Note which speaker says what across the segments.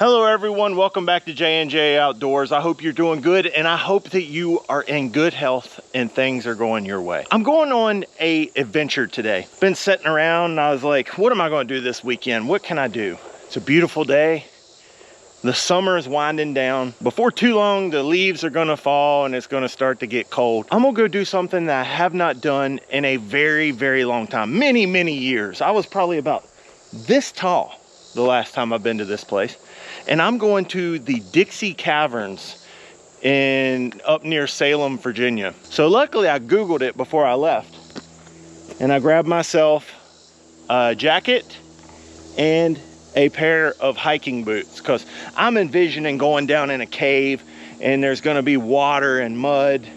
Speaker 1: Hello everyone, welcome back to J&J Outdoors. I hope you're doing good and I hope that you are in good health and things are going your way. I'm going on a adventure today. Been sitting around and I was like, what am I going to do this weekend? What can I do? It's a beautiful day. The summer is winding down. Before too long, the leaves are gonna fall and it's gonna start to get cold. I'm gonna go do something that I have not done in a very, very long time. Many, many years. I was probably about this tall the last time I've been to this place. And I'm going to the Dixie Caverns up near Salem, Virginia. So luckily I Googled it before I left. And I grabbed myself a jacket and a pair of hiking boots because I'm envisioning going down in a cave and there's gonna be water and mud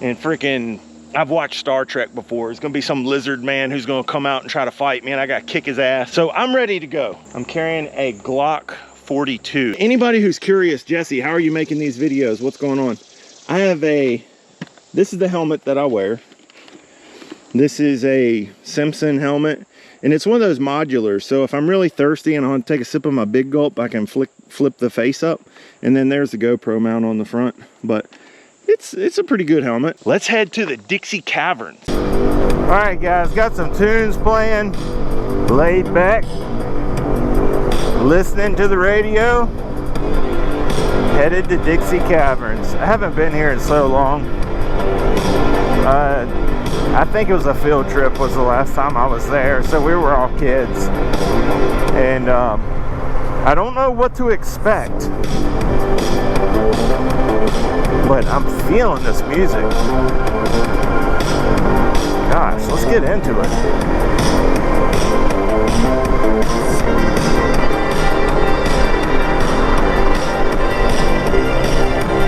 Speaker 1: and freaking, I've watched Star Trek before. There's gonna be some lizard man who's gonna come out and try to fight me and I gotta kick his ass. So I'm ready to go. I'm carrying a Glock 42. Anybody who's curious, Jesse, how are you making these videos? What's going on? I have this is the helmet that I wear. This is a Simpson helmet and it's one of those modulars. So if I'm really thirsty and I want to take a sip of my Big Gulp, I can flip the face up and then there's the GoPro mount on the front. But it's a pretty good helmet. Let's head to the Dixie Caverns. All right, guys, got some tunes playing, laid back, listening to the radio, headed to Dixie Caverns. I haven't been here in so long. I think it was a field trip was the last time I was there, so we were all kids. And I don't know what to expect, but I'm feeling this music. Gosh, let's get into it.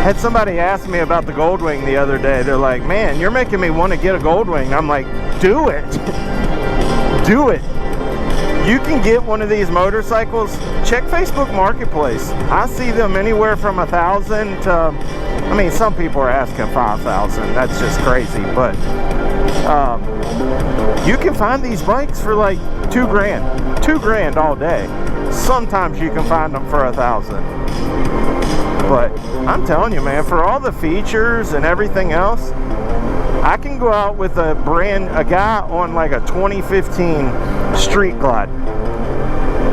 Speaker 1: Had somebody ask me about the Goldwing the other day. They're like, man, you're making me want to get a Goldwing. I'm like, do it. Do it. You can get one of these motorcycles. Check Facebook Marketplace. I see them anywhere from 1,000 to, I mean, some people are asking 5,000. That's just crazy. But you can find these bikes for like $2 grand. $2 grand all day. Sometimes you can find them for 1,000. But I'm telling you, man, for all the features and everything else, I can go out with a guy on like a 2015 Street Glide.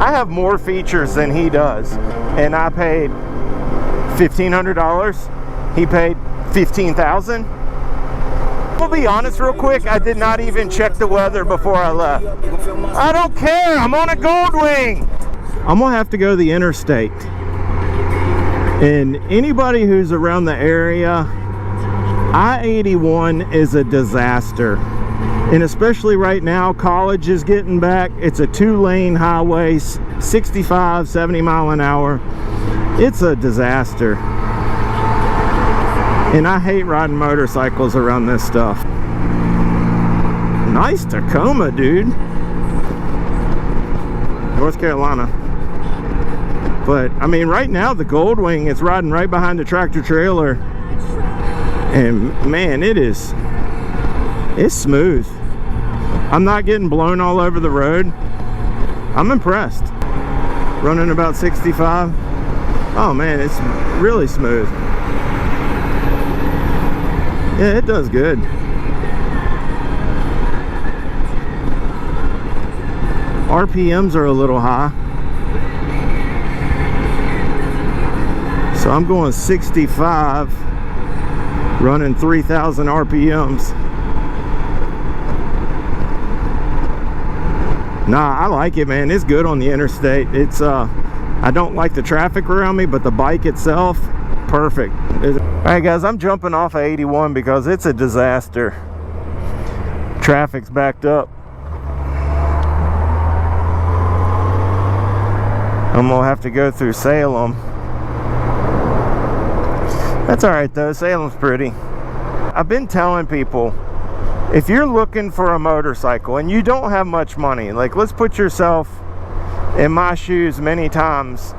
Speaker 1: I have more features than he does, and I paid $1,500. He paid $15,000. I'll be honest real quick, I did not even check the weather before I left. I don't care, I'm on a Goldwing. I'm gonna have to go to the interstate. And anybody who's around the area, I-81 is a disaster. And especially right now, college is getting back. It's a 2-lane highway, 65, 70 mile an hour. It's a disaster. And I hate riding motorcycles around this stuff. Nice Tacoma, dude. North Carolina. But I mean, right now the Goldwing is riding right behind the tractor trailer, and man, it's smooth. I'm not getting blown all over the road. I'm impressed. Running about 65. Oh man, it's really smooth. Yeah, it does good. RPMs are a little high. So I'm going 65, running 3,000 RPMs. Nah, I like it, man. It's good on the interstate. It's I don't like the traffic around me, but the bike itself, perfect. All right, guys, I'm jumping off of 81 because it's a disaster. Traffic's backed up. I'm gonna have to go through Salem. That's all right though, Salem's pretty. I've been telling people, if you're looking for a motorcycle and you don't have much money, like let's put yourself in my shoes many times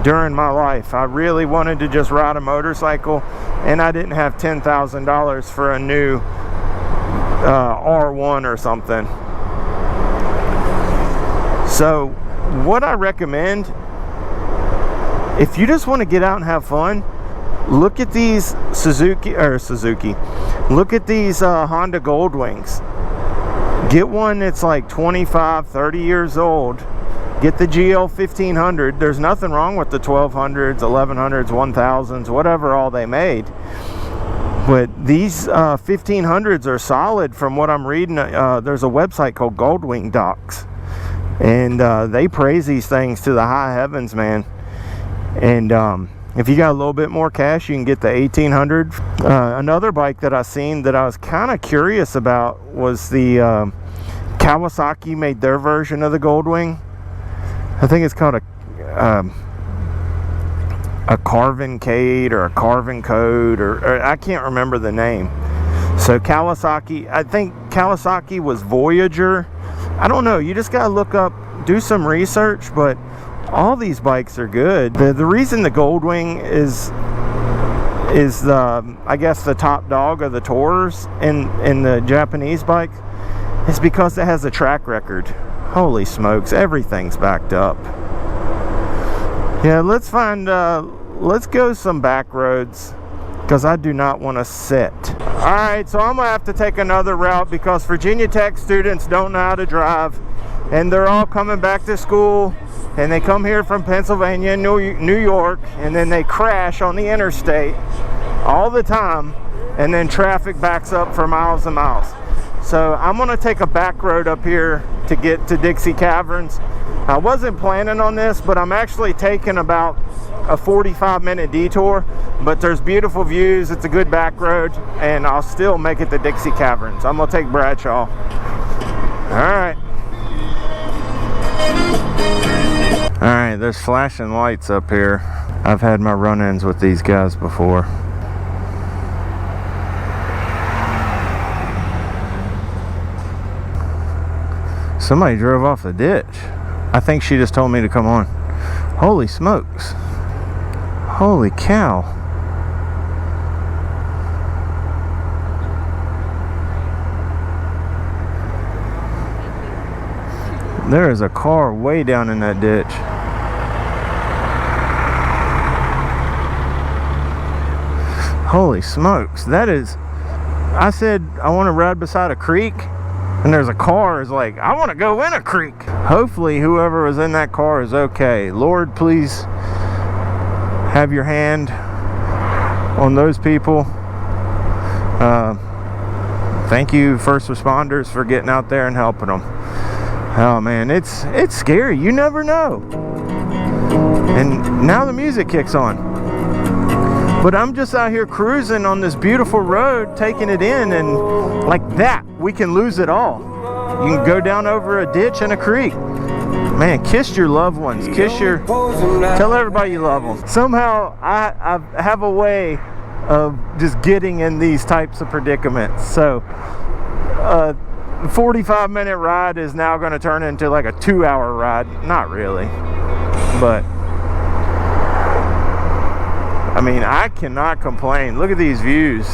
Speaker 1: during my life. I really wanted to just ride a motorcycle and I didn't have $10,000 for a new R1 or something. So what I recommend if you just want to get out and have fun, look at these look at these Honda Goldwings. Get one that's like 25, 30 years old. Get the GL 1500. There's nothing wrong with the 1200s, 1100s, 1000s, whatever all they made. But these 1500s are solid from what I'm reading. There's a website called Goldwing Docs. And they praise these things to the high heavens, man. And if you got a little bit more cash, you can get the 1800. Another bike that I seen that I was kind of curious about was the Kawasaki made their version of the Goldwing. I think it's called a Carvin Cade or a Carvin Code, or I can't remember the name. So Kawasaki, I think Kawasaki was Voyager. I don't know, you just gotta look up, do some research, but all these bikes are good. The reason the Goldwing is the, I guess, the top dog of the tours in the Japanese bike is because it has a track record. Holy smokes, everything's backed up. Yeah, let's go some back roads, because I do not want to sit. Alright, so I'm going to have to take another route because Virginia Tech students don't know how to drive, and they're all coming back to school, and they come here from Pennsylvania and New York, and then they crash on the interstate all the time, and then traffic backs up for miles and miles. So I'm going to take a back road up here to get to Dixie Caverns. I wasn't planning on this, but I'm actually taking about a 45-minute detour, but there's beautiful views, it's a good back road, and I'll still make it to Dixie Caverns. I'm gonna take Bradshaw. Alright, there's flashing lights up here. I've had my run-ins with these guys before. Somebody drove off the ditch. I think she just told me to come on. Holy smokes. Holy cow. There is a car way down in that ditch. Holy smokes. That is... I said I want to ride beside a creek, and there's a car is like, I want to go in a creek. Hopefully whoever was in that car is okay. Lord, please have your hand on those people. Thank you, first responders, for getting out there and helping them. Oh man, it's scary. You never know. And now the music kicks on. But I'm just out here cruising on this beautiful road, taking it in, and like that, we can lose it all. You can go down over a ditch and a creek. Man, kiss your loved ones. Tell everybody you love them. Somehow, I have a way of just getting in these types of predicaments. So, a 45-minute ride is now going to turn into like a 2-hour ride. Not really, but I mean, I cannot complain. Look at these views.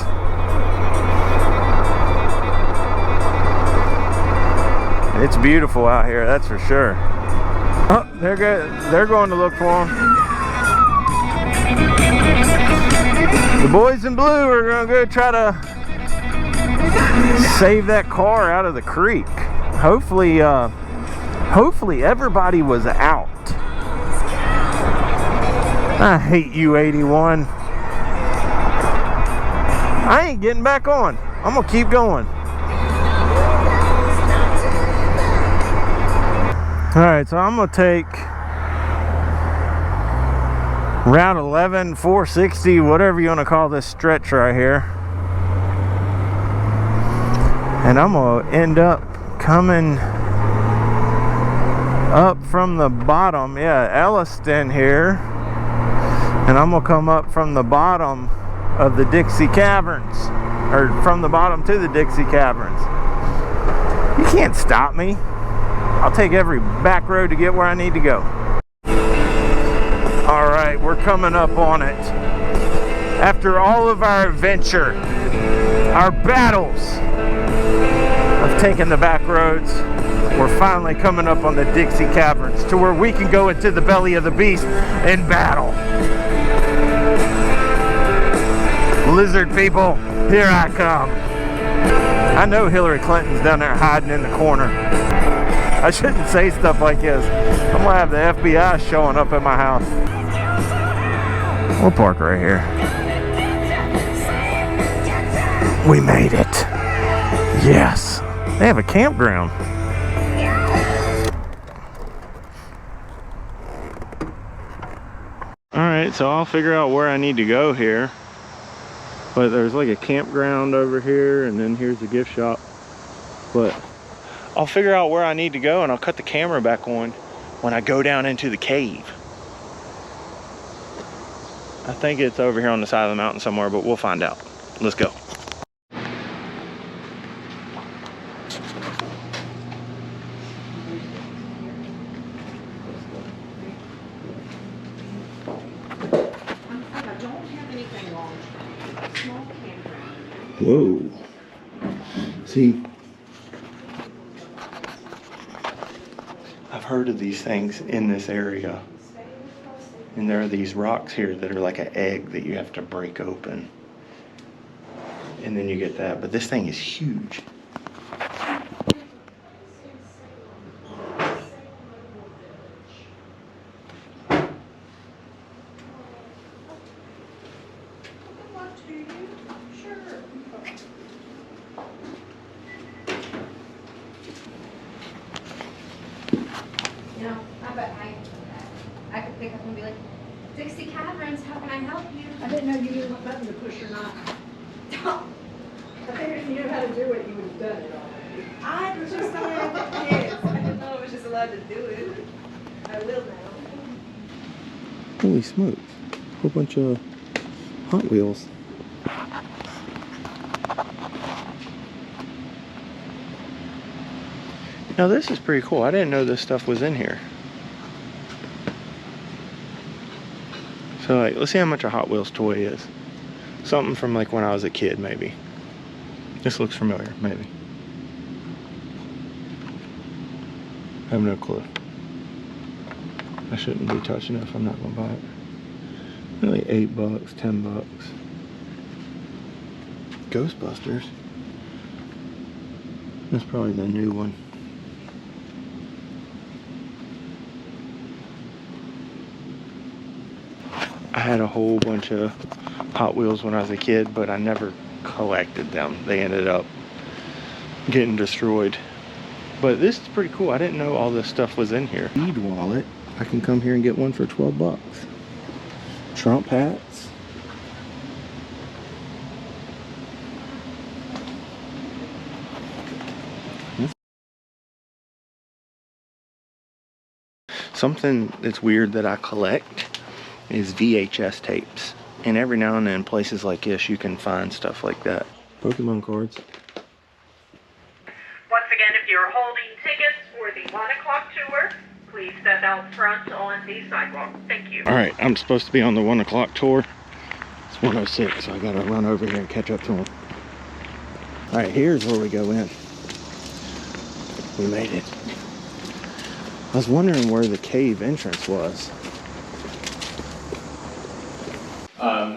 Speaker 1: It's beautiful out here, that's for sure. Oh, they're going to look for them. The boys in blue are going to go try to save that car out of the creek. Hopefully everybody was out. I hate you, 81. I ain't getting back on. I'm gonna keep going. Alright, so I'm gonna take Route 11, 460, whatever you want to call this stretch right here. And I'm gonna end up coming up from the bottom. Yeah, Elliston here. And I'm gonna come up from the bottom of the Dixie Caverns, or from the bottom to the Dixie Caverns. You can't stop me. I'll take every back road to get where I need to go. All right, we're coming up on it. After all of our adventure, our battles of taking the back roads, We're finally coming up on the Dixie Caverns to where we can go into the belly of the beast and battle. Lizard people, here I come. I know Hillary Clinton's down there hiding in the corner. I shouldn't say stuff like this. I'm gonna have the FBI showing up at my house. We'll park right here. We made it. Yes. They have a campground. Alright, so I'll figure out where I need to go here. But there's like a campground over here, and then here's the gift shop. But I'll figure out where I need to go, and I'll cut the camera back on when I go down into the cave. I think it's over here on the side of the mountain somewhere, but we'll find out. Let's go. Whoa. See, I've heard of these things in this area. And there are these rocks here that are like an egg that you have to break open. And then you get that. But this thing is huge.
Speaker 2: You know, I could pick up and be like, Dixie Caverns, how can I help you?
Speaker 3: I didn't know you knew what button to push or not. I figured if you knew how to do it, you would have done it already.
Speaker 2: I was just somewhere with the kids. I didn't know I was just allowed to do it. I will now.
Speaker 1: Holy smokes. Whole bunch of Hot Wheels. Now this is pretty cool. I didn't know this stuff was in here. So like, let's see how much a Hot Wheels toy is. Something from like when I was a kid, maybe. This looks familiar, maybe. I have no clue. I shouldn't be touching it if I'm not gonna buy it. Really $8, $10. Ghostbusters. That's probably the new one. I had a whole bunch of Hot Wheels when I was a kid, but I never collected them. They ended up getting destroyed. But this is pretty cool. I didn't know all this stuff was in here. Bead wallet. I can come here and get one for $12. Trump hats. Something that's weird that I collect is VHS tapes. And every now and then, places like this, you can find stuff like that. Pokemon cards.
Speaker 4: Once again, if you're holding tickets for the 1 o'clock tour, please step out front on the sidewalk. Thank you.
Speaker 1: Alright, I'm supposed to be on the 1 o'clock tour. It's 1:06, so I gotta run over here and catch up to them. Alright, here's where we go in. We made it. I was wondering where the cave entrance was.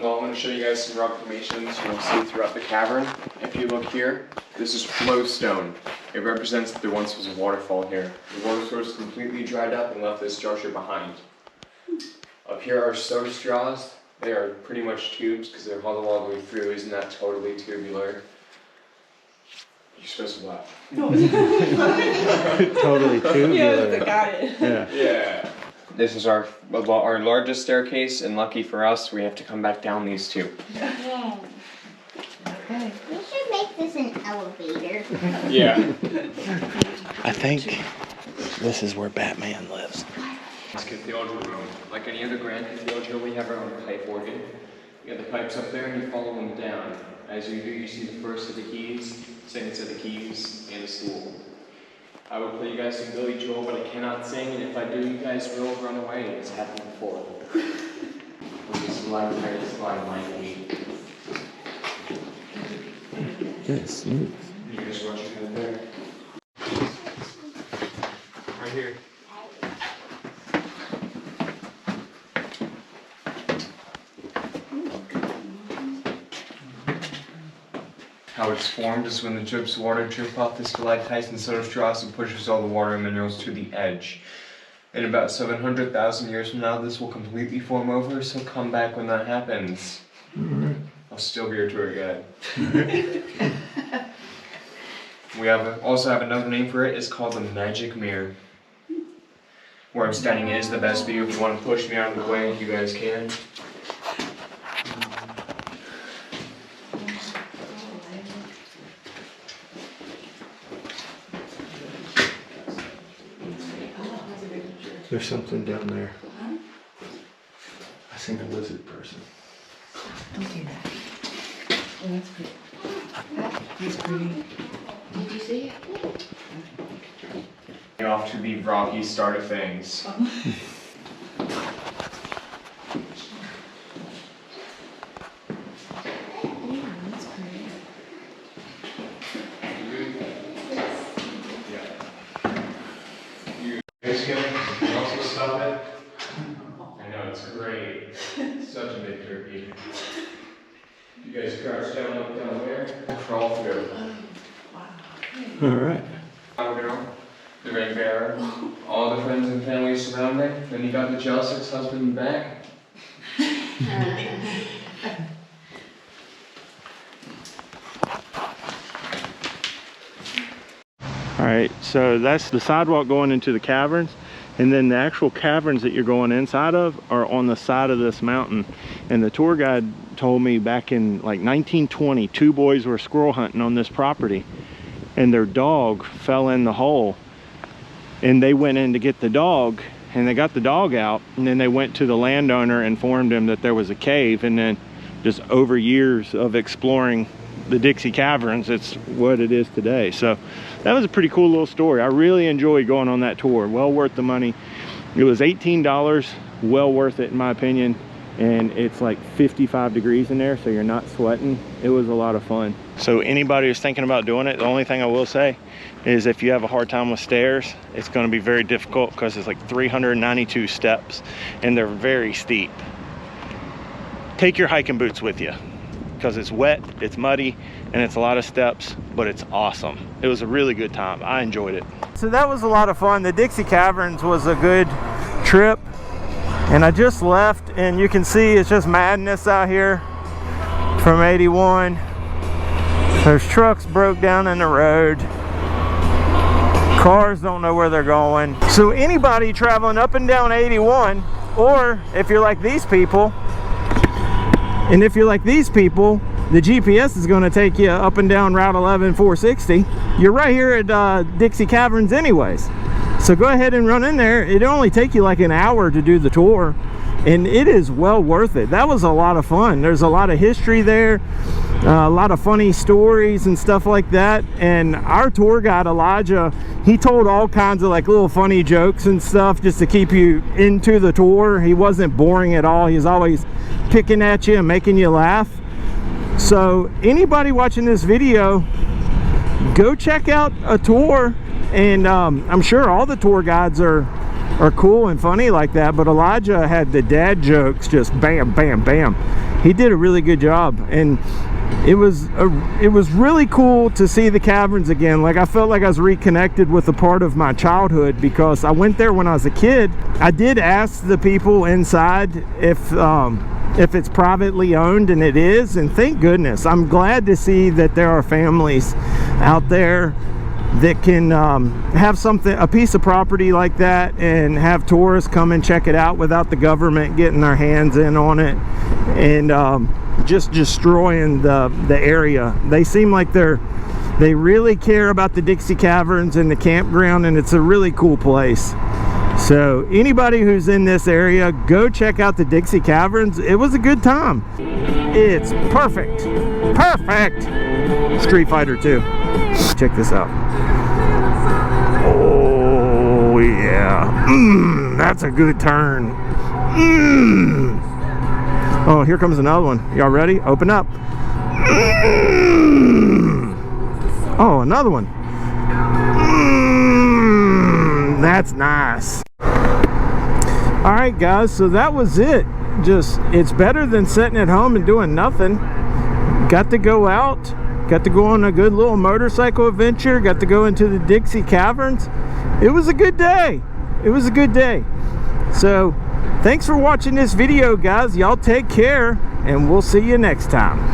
Speaker 5: Well, I'm going to show you guys some rock formations you'll see throughout the cavern. If you look here, this is flowstone. It represents that there once was a waterfall here. The water source completely dried up and left this structure behind. Up here are soda straws. They are pretty much tubes because they're hollow all the way through. Isn't that totally tubular? You're supposed to laugh.
Speaker 1: Totally tubular.
Speaker 2: Yeah, got it.
Speaker 1: Yeah.
Speaker 5: Yeah. This is our largest staircase, and lucky for us, we have to come back down these two.
Speaker 6: Yeah. Okay. We should make this an elevator.
Speaker 5: Yeah.
Speaker 1: I think this is where Batman lives.
Speaker 5: It's cathedral room. Like any other grand cathedral, we have our own pipe organ. You got the pipes up there, and you follow them down. As you do, you see the first of the keys, second set of the keys, and a stool. I would play you guys some Billy Joel, but I cannot sing, and if I do, you guys will run away. It's happened before. We'll just slide right to slide lightly.
Speaker 1: Good, smooth.
Speaker 5: You guys rush ahead there. How it's formed is when the drips of water drip off the stalactites and soda straws and pushes all the water and minerals to the edge. In about 700,000 years from now, this will completely form over, so come back when that happens.
Speaker 1: Alright.
Speaker 5: I'll still be your tour guide. We also have another name for it. It's called the Magic Mirror. Where I'm standing is the best view. If you want to push me out of the way, you guys can.
Speaker 1: There's something down there. I think a lizard person.
Speaker 7: Don't do that. Oh, that's pretty. That's pretty. Did you see it?
Speaker 5: Off to the rocky start of things.
Speaker 7: That's pretty.
Speaker 5: You also stop it? I know, it's great. Such a big turkey. You guys crouch down, look down there, crawl through.
Speaker 1: Alright.
Speaker 5: Little girl, the red bearer, all the friends and family surrounding. Then you got the jealous ex-husband in the back.
Speaker 1: Alright, so that's the sidewalk going into the caverns, and then the actual caverns that you're going inside of are on the side of this mountain. And the tour guide told me back in like 1920, 2 boys were squirrel hunting on this property, and their dog fell in the hole, and they went in to get the dog, and they got the dog out, and then they went to the landowner and informed him that there was a cave. And then just over years of exploring the Dixie Caverns, it's what it is today. So that was a pretty cool little story. I really enjoyed going on that tour. Well worth the money. It was $18, well worth it in my opinion. And it's like 55 degrees in there, so you're not sweating. It was a lot of fun. So anybody who's thinking about doing it, the only thing I will say is if you have a hard time with stairs, it's going to be very difficult because it's like 392 steps and they're very steep. Take your hiking boots with you because it's wet, it's muddy, and it's a lot of steps, but it's awesome. It was a really good time. I enjoyed it. So that was a lot of fun. The Dixie Caverns was a good trip. And I just left, and you can see it's just madness out here from 81. There's trucks broke down in the road. Cars don't know where they're going. So anybody traveling up and down 81, or if you're like these people, the GPS is going to take you up and down Route 11 460. You're right here at Dixie Caverns anyways. So go ahead and run in there. It'll only take you like an hour to do the tour, and it is well worth it. That was a lot of fun. There's a lot of history there, a lot of funny stories and stuff like that. And our tour guide Elijah, he told all kinds of like little funny jokes and stuff just to keep you into the tour. He wasn't boring at all. He's always picking at you and making you laugh. So anybody watching this video, go check out a tour. And I'm sure all the tour guides are cool and funny like that, but Elijah had the dad jokes just bam, bam, bam. He did a really good job, and it was really cool to see the caverns again. Like I felt like I was reconnected with a part of my childhood because I went there when I was a kid. I did ask the people inside if it's privately owned, and it is, and thank goodness. I'm glad to see that there are families out there that can have a piece of property like that and have tourists come and check it out without the government getting their hands in on it and just destroying the area. They seem like they really care about the Dixie Caverns and the campground, and it's a really cool place. So anybody who's in this area, go check out the Dixie Caverns. It was a good time. It's perfect. Street Fighter 2. Check this out. Oh yeah, that's a good turn. Oh, here comes another one. Y'all ready? Open up. Oh, another one. That's nice. All right guys, so that was it. It's better than sitting at home and doing nothing. Got to go out, Got to go on a good little motorcycle adventure. Got to go into the Dixie Caverns. It was a good day. It was a good day. So thanks for watching this video, guys. Y'all take care, and we'll see you next time.